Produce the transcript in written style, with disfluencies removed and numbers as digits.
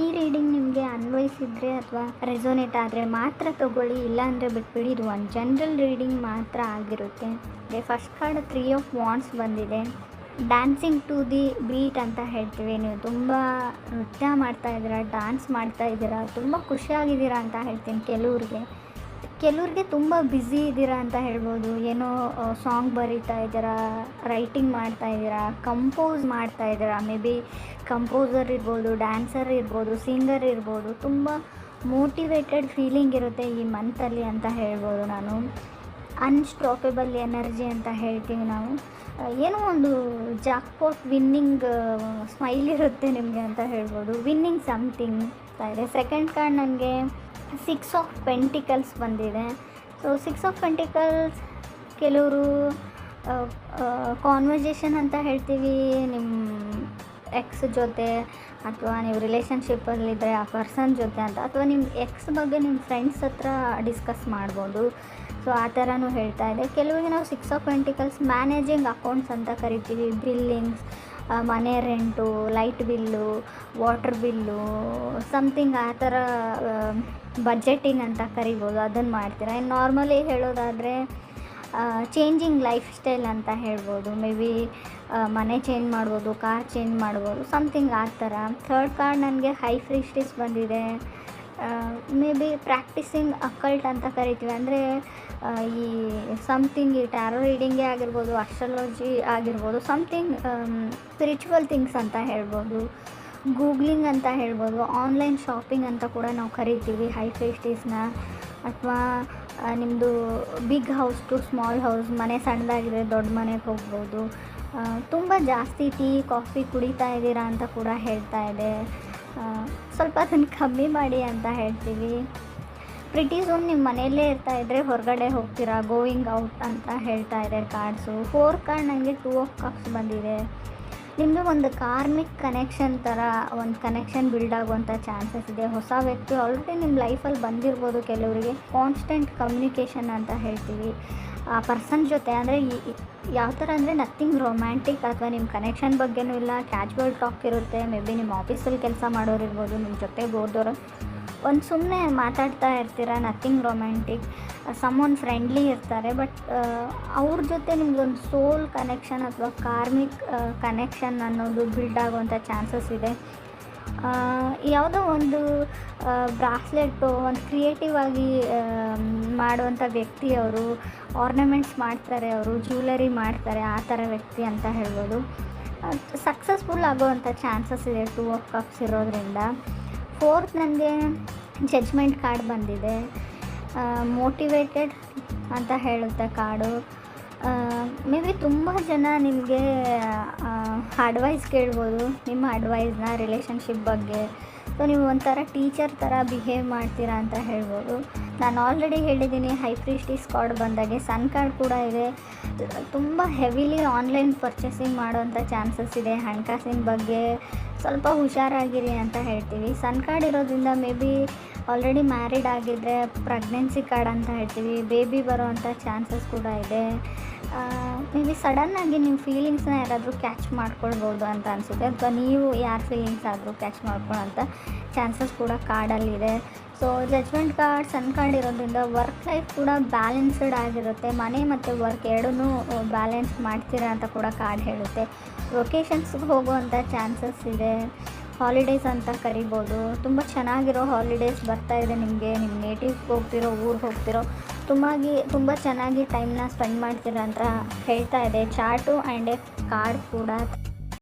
ಈ ರೀಡಿಂಗ್ ನಿಮಗೆ ಅನ್ವಯಿಸಿದರೆ ಅಥವಾ ರೆಸೊನೇಟ್ ಆದರೆ ಮಾತ್ರ ತೊಗೊಳ್ಳಿ, ಇಲ್ಲಾಂದರೆ ಬಿಟ್ಬಿಡಿ. ಇದು ಒಂದು ಜನರಲ್ ರೀಡಿಂಗ್ ಮಾತ್ರ ಆಗಿರುತ್ತೆ. ಫಸ್ಟ್ ಕಾರ್ಡ್ 3 ಆಫ್ ವಾಂಡ್ಸ್ ಬಂದಿದೆ. ಡ್ಯಾನ್ಸಿಂಗ್ ಟು ದಿ ಬೀಟ್ ಅಂತ ಹೇಳ್ತೀವಿ. ನೀವು ತುಂಬ ನೃತ್ಯ ಮಾಡ್ತಾಯಿದ್ದೀರಾ, ಡ್ಯಾನ್ಸ್ ಮಾಡ್ತಾಯಿದ್ದೀರಾ, ತುಂಬ ಖುಷಿಯಾಗಿದ್ದೀರಾ ಅಂತ ಹೇಳ್ತೀನಿ. ಕೆಲವ್ರಿಗೆ ತುಂಬ ಬ್ಯುಸಿ ಇದ್ದೀರಾ ಅಂತ ಹೇಳ್ಬೋದು. ಏನೋ ಸಾಂಗ್ ಬರೀತಾ ಇದ್ದೀರಾ, ರೈಟಿಂಗ್ ಮಾಡ್ತಾಯಿದ್ದೀರಾ, ಕಂಪೋಸ್ ಮಾಡ್ತಾಯಿದ್ದೀರಾ. ಮೇ ಬಿ ಕಂಪೋಸರ್ ಇರ್ಬೋದು, ಡ್ಯಾನ್ಸರ್ ಇರ್ಬೋದು, ಸಿಂಗರ್ ಇರ್ಬೋದು. ತುಂಬ ಮೋಟಿವೇಟೆಡ್ ಫೀಲಿಂಗ್ ಇರುತ್ತೆ ಈ ಮಂತಲ್ಲಿ ಅಂತ ಹೇಳ್ಬೋದು ನಾನು. ಅನ್ಸ್ಟಾಪಬಲ್ ಎನರ್ಜಿ ಅಂತ ಹೇಳ್ತೀವಿ ನಾವು. ಏನೋ ಒಂದು ಜಾಕ್ಪಾಟ್ ವಿನ್ನಿಂಗ್ ಸ್ಮೈಲ್ ಇರುತ್ತೆ ನಿಮಗೆ ಅಂತ ಹೇಳ್ಬೋದು. ವಿನ್ನಿಂಗ್ ಸಮಥಿಂಗ್ ಇದೆ. ಸೆಕೆಂಡ್ ಕಾರ್ಡ್ ನನಗೆ 6 ಆಫ್ ಪೆಂಟಿಕಲ್ಸ್ ಬಂದಿದೆ. ಸೊ 6 ಆಫ್ ಪೆಂಟಿಕಲ್ಸ್ ಕೆಲವರು ಕಾನ್ವರ್ಜೇಷನ್ ಅಂತ ಹೇಳ್ತೀವಿ ನಿಮ್ಮ ಎಕ್ಸ್ ಜೊತೆ, ಅಥವಾ ನೀವು ರಿಲೇಷನ್ಶಿಪ್ಪಲ್ಲಿದ್ದರೆ ಆ ಪರ್ಸನ್ ಜೊತೆ ಅಂತ, ಅಥವಾ ನಿಮ್ಮ ಎಕ್ಸ್ ಬಗ್ಗೆ ನಿಮ್ಮ ಫ್ರೆಂಡ್ಸ್ ಹತ್ರ ಡಿಸ್ಕಸ್ ಮಾಡ್ಬೋದು. ಸೊ ಆ ಥರನೂ ಹೇಳ್ತಾ ಇದೆ. ಕೆಲವರಿಗೆ ನಾವು 6 ಆಫ್ ಪೆಂಟಿಕಲ್ಸ್ ಮ್ಯಾನೇಜಿಂಗ್ ಅಕೌಂಟ್ಸ್ ಅಂತ ಕರಿತೀವಿ. ಬಿಲ್ಲಿಂಗ್ಸ್, ಮನೆ rent, light bill, water bill, something ಆ ಥರ ಬಜೆಟಿಂಗ್ ಅಂತ ಕರಿಬೋದು. ಅದನ್ನು ಮಾಡ್ತೀರಾ. ಇನ್ನು ನಾರ್ಮಲಿ ಹೇಳೋದಾದರೆ ಚೇಂಜಿಂಗ್ ಲೈಫ್ ಸ್ಟೈಲ್ ಅಂತ ಹೇಳ್ಬೋದು. ಮೇ ಬಿ ಮನೆ ಚೇಂಜ್ ಮಾಡ್ಬೋದು, ಕಾರ್ ಚೇಂಜ್ ಮಾಡ್ಬೋದು, ಸಮಥಿಂಗ್ ಆ ಥರ. ಥರ್ಡ್ ಕಾರ್ಡ್ ನನಗೆ ಹೈ ಪ್ರೀಸ್ಟೆಸ್ ಬಂದಿದೆ. ಮೇ ಬಿ ಪ್ರಾಕ್ಟೀಸಿಂಗ್ ಅಕಲ್ಟ್ ಅಂತ ಕರಿತೀವಿ. ಅಂದರೆ ಈ ಸಮಥಿಂಗ್ ಈ ಟ್ಯಾರೋ ರೀಡಿಂಗೇ ಆಗಿರ್ಬೋದು, ಅಸ್ಟ್ರಾಲಜಿ ಆಗಿರ್ಬೋದು, ಸಮಥಿಂಗ್ ಸ್ಪಿರಿಚುವಲ್ ಥಿಂಗ್ಸ್ ಅಂತ ಹೇಳ್ಬೋದು, ಗೂಗ್ಲಿಂಗ್ ಅಂತ ಹೇಳ್ಬೋದು, ಆನ್ಲೈನ್ ಶಾಪಿಂಗ್ ಅಂತ ಕೂಡ ನಾವು ಕರಿತೀವಿ ಹೈ ಪ್ರೀಸ್ಟೆಸ್ನ. ಅಥವಾ ನಿಮ್ಮದು big house to small house, ಮನೆ ಸಣ್ಣದಾಗಿದ್ರೆ ದೊಡ್ಡ ಮನೆಗೆ ಹೋಗ್ಬೋದು. ತುಂಬ ಜಾಸ್ತಿ ಟೀ ಕಾಫಿ ಕುಡಿತಾ ಇದ್ದೀರಾ ಅಂತ ಕೂಡ ಹೇಳ್ತಾ ಇದೆ. ಸ್ವಲ್ಪ ಅದನ್ನು ಕಮ್ಮಿ ಮಾಡಿ ಅಂತ ಹೇಳ್ತೀವಿ. ಪ್ರಿಟಿ ಝೋನ್ ನಿಮ್ಮ ಮನೆಯಲ್ಲೇ ಇರ್ತಾಯಿದ್ರೆ ಹೊರಗಡೆ ಹೋಗ್ತೀರಾ, ಗೋಯಿಂಗ್ ಔಟ್ ಅಂತ ಹೇಳ್ತಾ ಇದೆ ಕಾರ್ಡ್ಸು. 4 ಕಾರ್ಡ್ ನನಗೆ 2 ಆಫ್ ಕಪ್ಸ್ ಬಂದಿದೆ. ನಿಮ್ಮದು ಒಂದು ಕಾರ್ಮಿಕ್ ಕನೆಕ್ಷನ್ ಥರ ಒಂದು ಕನೆಕ್ಷನ್ ಬಿಲ್ಡ್ ಆಗುವಂಥ ಚಾನ್ಸಸ್ ಇದೆ. ಹೊಸ ವ್ಯಕ್ತಿ ಆಲ್ರೆಡಿ ನಿಮ್ಮ ಲೈಫಲ್ಲಿ ಬಂದಿರ್ಬೋದು. ಕೆಲವರಿಗೆ ಕಾನ್ಸ್ಟೆಂಟ್ ಕಮ್ಯುನಿಕೇಷನ್ ಅಂತ ಹೇಳ್ತೀವಿ ಆ ಪರ್ಸನ್ ಜೊತೆ. ಅಂದರೆ ಯಾವ ಥರ ಅಂದರೆ ನಥಿಂಗ್ ರೊಮ್ಯಾಂಟಿಕ್ ಅಥವಾ ನಿಮ್ಮ ಕನೆಕ್ಷನ್ ಬಗ್ಗೆನೂ ಇಲ್ಲ, ಕ್ಯಾಜುವಲ್ ಟಾಕ್ ಇರುತ್ತೆ. ಮೇ ಬಿ ನಿಮ್ಮ ಆಫೀಸಲ್ಲಿ ಕೆಲಸ ಮಾಡೋರು ಇರ್ಬೋದು, ನಿಮ್ಮ ಜೊತೆಗೆ ಓದೋರು ಒಂದು ಸುಮ್ಮನೆ ಮಾತಾಡ್ತಾ ಇರ್ತೀರ, ನಥಿಂಗ್ ರೊಮ್ಯಾಂಟಿಕ್. ಸಮ್ಮೊನ್ ಫ್ರೆಂಡ್ಲಿ ಇರ್ತಾರೆ, ಬಟ್ ಅವ್ರ ಜೊತೆ ನಿಮ್ದೊಂದು ಸೋಲ್ ಕನೆಕ್ಷನ್ ಅಥವಾ ಕಾರ್ಮಿಕ್ ಕನೆಕ್ಷನ್ ಅನ್ನೋದು ಬಿಲ್ಡ್ ಆಗುವಂಥ ಚಾನ್ಸಸ್ ಇದೆ. ಯಾವುದೋ ಒಂದು ಬ್ರಾಸ್ಲೆಟು ಒಂದು ಕ್ರಿಯೇಟಿವ್ ಆಗಿ ಮಾಡುವಂಥ ವ್ಯಕ್ತಿ ಅವರು, ಆರ್ನಮೆಂಟ್ಸ್ ಮಾಡ್ತಾರೆ, ಅವರು ಜ್ಯುವೆಲರಿ ಮಾಡ್ತಾರೆ, ಆ ಥರ ವ್ಯಕ್ತಿ ಅಂತ ಹೇಳ್ಬೋದು. ಸಕ್ಸಸ್ಫುಲ್ ಆಗುವಂಥ ಚಾನ್ಸಸ್ ಇದೆ 2 ಆಫ್ ಕಪ್ಸ್ ಇರೋದ್ರಿಂದ. 4th ನನಗೆ ಜಡ್ಜ್ಮೆಂಟ್ ಕಾರ್ಡ್ ಬಂದಿದೆ. ಮೋಟಿವೇಟೆಡ್ ಅಂತ ಹೇಳುತ್ತೆ ಕಾರ್ಡು. ಮೇ ಬಿ ತುಂಬ ಜನ ನಿಮಗೆ ಅಡ್ವೈಸ್ ಕೇಳ್ಬೋದು, ನಿಮ್ಮ ಅಡ್ವೈಸ್ನ ರಿಲೇಷನ್ಶಿಪ್ ಬಗ್ಗೆ. ಸೊ ನೀವು ಒಂಥರ ಟೀಚರ್ ಥರ ಬಿಹೇವ್ ಮಾಡ್ತೀರಾ ಅಂತ ಹೇಳ್ಬೋದು. ನಾನು ಆಲ್ರೆಡಿ ಹೇಳಿದ್ದೀನಿ ಹೈ ಪ್ರೀಸ್ಟೆಸ್ ಕಾರ್ಡ್ ಬಂದಾಗೆ ಸನ್ ಕಾರ್ಡ್ ಕೂಡ ಇದೆ. ತುಂಬ ಹೆವಿಲಿ ಆನ್ಲೈನ್ ಪರ್ಚೇಸಿಂಗ್ ಮಾಡೋವಂಥ ಚಾನ್ಸಸ್ ಇದೆ. ಹಣಕಾಸಿನ ಬಗ್ಗೆ ಸ್ವಲ್ಪ ಹುಷಾರಾಗಿರಿ ಅಂತ ಹೇಳ್ತೀವಿ. ಸನ್ ಕಾರ್ಡ್ ಇರೋದ್ರಿಂದ ಮೇ ಬಿ ಆಲ್ರೆಡಿ ಮ್ಯಾರಿಡ್ ಆಗಿದ್ದರೆ ಪ್ರೆಗ್ನೆನ್ಸಿ ಕಾರ್ಡ್ ಅಂತ ಹೇಳ್ತೀವಿ. ಬೇಬಿ ಬರೋವಂಥ ಚಾನ್ಸಸ್ ಕೂಡ ಇದೆ. ಮೇ ಬಿ ಸಡನ್ನಾಗಿ ನಿಮ್ಮ ಫೀಲಿಂಗ್ಸ್ನ ಯಾರಾದರೂ ಕ್ಯಾಚ್ ಮಾಡ್ಕೊಳ್ಬೋದು ಅಂತ ಅನಿಸುತ್ತೆ, ಅಥವಾ ನೀವು ಯಾರ ಫೀಲಿಂಗ್ಸ್ ಆದರೂ ಕ್ಯಾಚ್ ಮಾಡ್ಕೊಳ್ಳೋಂಥ ಚಾನ್ಸಸ್ ಕೂಡ ಕಾರ್ಡಲ್ಲಿದೆ. So judgement card, sun card ಇರೋದ್ರಿಂದ ವರ್ಕ್ ಲೈಫ್ ಕೂಡ ಬ್ಯಾಲೆನ್ಸ್ಡ್ ಆಗಿರುತ್ತೆ. ಮನೆ ಮತ್ತು ವರ್ಕ್ ಎರಡನ್ನೂ ಬ್ಯಾಲೆನ್ಸ್ ಮಾಡ್ತೀರಾ ಅಂತ ಕೂಡ ಕಾರ್ಡ್ ಹೇಳುತ್ತೆ. ಲೊಕೇಶನ್ಸ್ಗೆ ಹೋಗುವಂಥ ಚಾನ್ಸಸ್ ಇದೆ. ಹಾಲಿಡೇಸ್ ಅಂತ ಕರಿಬೋದು. ತುಂಬ ಚೆನ್ನಾಗಿರೋ ಹಾಲಿಡೇಸ್ ಬರ್ತಾಯಿದೆ ನಿಮಗೆ. ನಿಮ್ಮ ನೇಟಿವ್ಗೆ ಹೋಗ್ತಿರೋ, ಊರಿಗೆ ಹೋಗ್ತಿರೋ, ತುಂಬ ಚೆನ್ನಾಗಿ ಟೈಮ್ನ ಸ್ಪೆಂಡ್ ಮಾಡ್ತೀರಾ ಅಂತ ಹೇಳ್ತಾ ಇದೆ ಚಾರ್ಟು ಆ್ಯಂಡ್ ಎ ಕಾರ್ಡ್ ಕೂಡ.